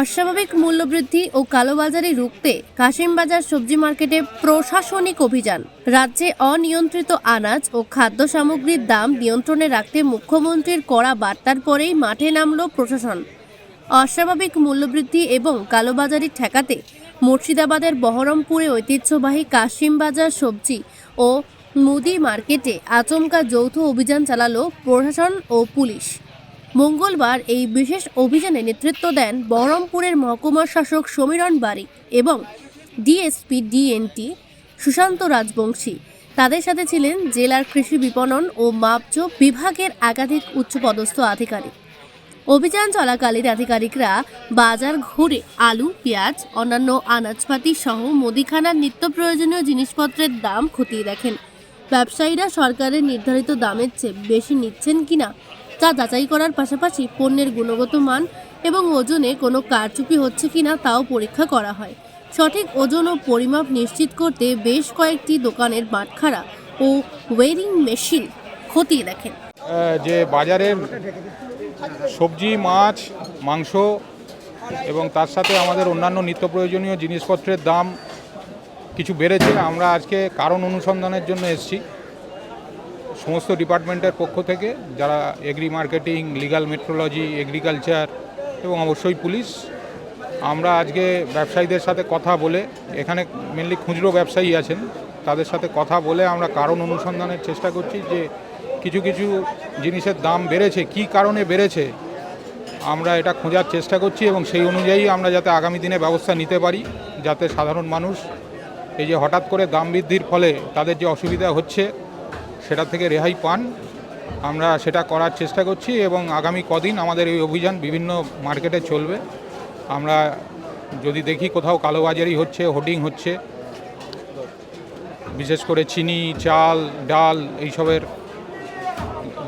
অস্বাভাবিক মূল্যবৃদ্ধি ও কালোবাজারি রুখতে কাশিমবাজার সবজি মার্কেটে প্রশাসনিক অভিযান। রাজ্যে অনিয়ন্ত্রিত আনাজ ও খাদ্য সামগ্রীর দাম নিয়ন্ত্রণে রাখতে মুখ্যমন্ত্রীর কড়া বার্তার পরেই মাঠে নামল প্রশাসন। অস্বাভাবিক মূল্যবৃদ্ধি এবং কালোবাজারি ঠেকাতে মুর্শিদাবাদের বহরমপুরে ঐতিহ্যবাহী কাশিমবাজার সবজি ও মুদি মার্কেটে আচমকা যৌথ অভিযান চালালো প্রশাসন ও পুলিশ। মঙ্গলবার এই বিশেষ অভিযানে নেতৃত্ব দেন বহরমপুরের মহকুমা শাসক সমীরণ বারিক এবং ডিএসপি ডিএনটি সুশান্ত রাজবংশী। তাদের সাথে ছিলেন জেলার কৃষি বিপণন ও মাপজোক বিভাগের একাধিক উচ্চপদস্থ আধিকারিক। অভিযান চলাকালীন আধিকারিকরা বাজার ঘুরে আলু, পেঁয়াজ, অন্যান্য আনাজপাতি সহ মুদিখানার নিত্য প্রয়োজনীয় জিনিসপত্রের দাম খতিয়ে দেখেন। ব্যবসায়ীরা সরকারের নির্ধারিত দামের চেয়ে বেশি নিচ্ছেন কিনা তা যাচাই করার পাশাপাশি পণ্যের গুণগত মান এবং ওজনে কোনো কারচুপি হচ্ছে কিনা তাও পরীক্ষা করা হয়। সঠিক ওজন ও পরিমাপ নিশ্চিত করতে বেশ কয়েকটি দোকানের বাটখারা ও ওয়েরিং মেশিন খতিয়ে দেখেন। যে বাজারের সবজি, মাছ, মাংস এবং তার সাথে আমাদের অন্যান্য নিত্য প্রয়োজনীয় জিনিসপত্রের দাম কিছু বেড়েছে। আমরা আজকে কারণ অনুসন্ধানের জন্য এসেছি সমস্ত ডিপার্টমেন্টের পক্ষ থেকে, যারা agri marketing, legal metrology, agriculture এবং অবশ্যই পুলিশ। আমরা আজকে ব্যবসায়ীদের সাথে কথা বলে, এখানে মেনলি খুচরো ব্যবসায়ী আছেন, তাদের সাথে কথা বলে আমরা কারণ অনুসন্ধানের চেষ্টা করছি যে কিছু কিছু জিনিসের দাম বেড়েছে, কী কারণে বেড়েছে আমরা এটা খোঁজার চেষ্টা করছি এবং সেই অনুযায়ী আমরা যাতে আগামী দিনে ব্যবস্থা নিতে পারি, যাতে সাধারণ মানুষ এই যে হঠাৎ করে দাম বৃদ্ধির ফলে তাদের যে অসুবিধা হচ্ছে সেটা থেকে রেহাই পান, আমরা সেটা করার চেষ্টা করছি। এবং আগামী কদিন আমাদের এই অভিযান বিভিন্ন মার্কেটে চলবে। আমরা যদি দেখি কোথাও কালোবাজারি হচ্ছে, হোর্ডিং হচ্ছে, বিশেষ করে চিনি, চাল, ডাল এইসবের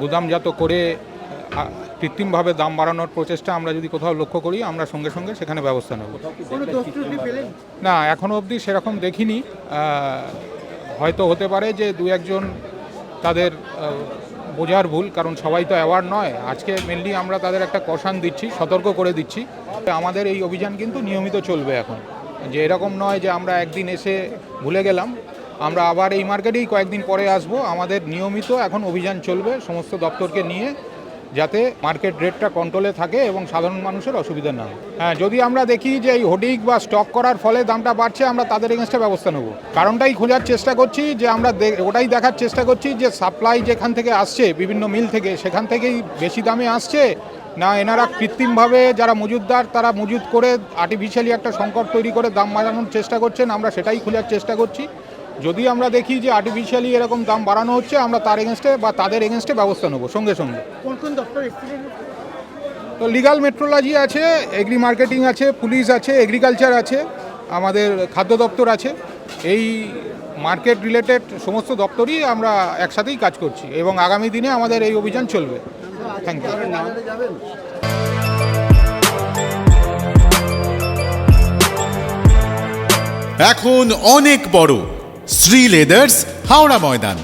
গুদামজাত করে কৃত্রিমভাবে দাম বাড়ানোর প্রচেষ্টা আমরা যদি কোথাও লক্ষ্য করি, আমরা সঙ্গে সঙ্গে সেখানে ব্যবস্থা নেব। না, এখনও অবধি সেরকম দেখিনি। হয়তো হতে পারে যে দু একজন তাদের বোঝার ভুল, কারণ সবাই তো অ্যাওয়ার নয়। আজকে মেনলি আমরা তাদের একটা কষান দিচ্ছি, সতর্ক করে দিচ্ছি। আমাদের এই অভিযান কিন্তু নিয়মিত চলবে এখন, যে এরকম নয় যে আমরা একদিন এসে ভুলে গেলাম, আমরা আবার এই মার্কেটেই কয়েকদিন পরে আসব। আমাদের নিয়মিত এখন অভিযান চলবে সমস্ত দপ্তরকে নিয়ে, যাতে মার্কেট রেটটা কন্ট্রোলে থাকে এবং সাধারণ মানুষের অসুবিধা না হয়। হ্যাঁ, যদি আমরা দেখি যে এই হোর্ডিং বা স্টক করার ফলে দামটা বাড়ছে, আমরা তাদের এগেনস্টে ব্যবস্থা নেব। কারণটাই খোঁজার চেষ্টা করছি, যে আমরা ওটাই দেখার চেষ্টা করছি যে সাপ্লাই যেখান থেকে আসছে বিভিন্ন মিল থেকে, সেখান থেকেই বেশি দামে আসছে, না এনারা কৃত্রিমভাবে যারা মজুতদার তারা মজুত করে আর্টিফিশিয়ালি একটা সংকট তৈরি করে দাম বাড়ানোর চেষ্টা করছেন। আমরা সেটাই খোঁজার চেষ্টা করছি। যদি আমরা দেখি যে আর্টিফিশিয়ালি এরকম দাম বাড়ানো হচ্ছে, আমরা তার এগেনস্টে বা তাদের এগেনস্টে ব্যবস্থা নেব সঙ্গে সঙ্গে। কোন দপ্তর? তো লিগ্যাল মেট্রোলজি আছে, এগ্রি মার্কেটিং আছে, পুলিশ আছে, এগ্রিকালচার আছে, আমাদের খাদ্য দপ্তর আছে। এই মার্কেট রিলেটেড সমস্ত দপ্তরই আমরা একসাথেই কাজ করছি এবং আগামী দিনে আমাদের এই অভিযান চলবে। Thank you. এখন অনেক বড় শ্রী লেদার্স, হাওড়া ময়দান।